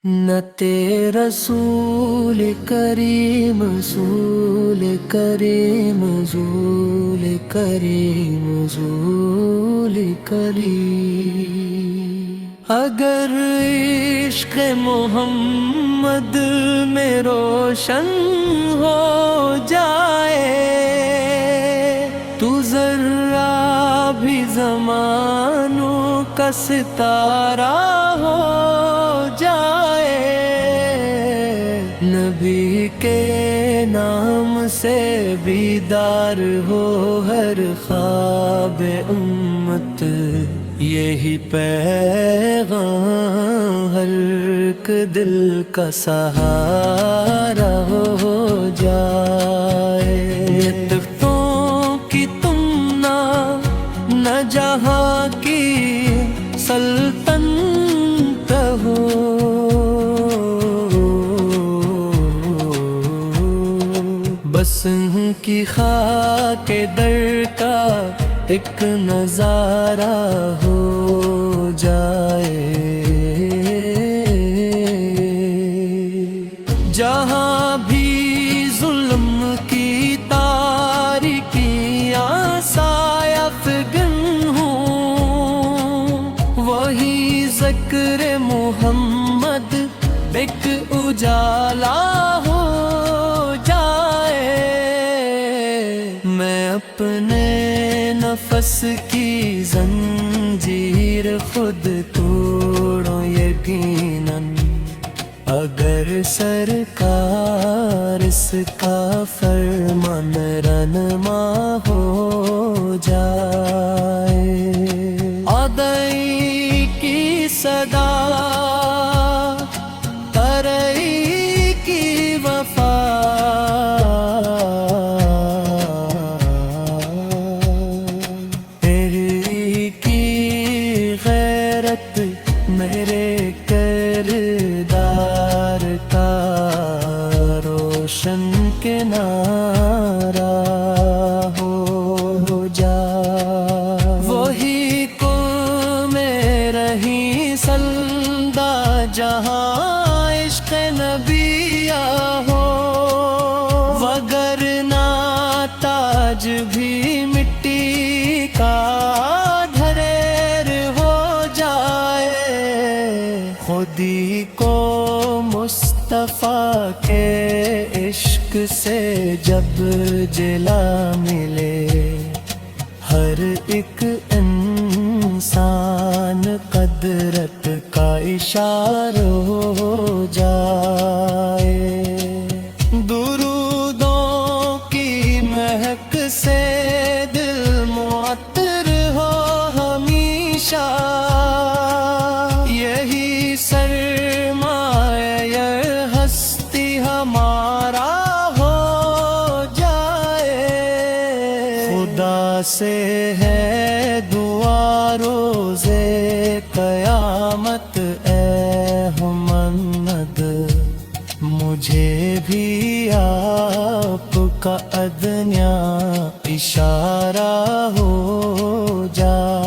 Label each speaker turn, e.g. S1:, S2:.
S1: نتے رسول کریم رسول کریم رسول کریم رسول کریم اگر عشق محمد میں روشن ہو جائے تو ذرہ بھی زمانوں کا ستارہ ہو جائے نبی کے نام سے بیدار ہو ہر خواب امت یہی پیغام ہر ایک دل کا سہارا ہو جائے لطفوں کی تم نہ جہاں کی سلطنت ہو بس ان کی خاک در کا ایک نظارہ ہو جائے جہاں بھی ظلم کی تاریکیاں سایہ افغن ہوں وہی ذکر محمد ایک اجالا ہو جائے میں اپنے نفس کی زنجیر خود توڑوں یقیناً اگر سرکار اس کا فرمان رہنما ہو جائے ادائی کی صدا ترئی کی وفا میرے کردار کا روشن کنارہ ہو جا وہی کو میں رہی سلدہ جہاں عشق نبی ہو وگرنہ تاج بھی مٹی کا خودی کو مصطفیٰ کے عشق سے جب جلا ملے ہر ایک انسان قدرت کا اشارہ ہو جائے درودوں کی مہک سے دل معطر ہو ہمیشہ سرمایہ ہستی ہمارا ہو جائے خدا سے ہے دعا روزے قیامت اے محمد مجھے بھی آپ کا ادنیٰ اشارہ ہو جائے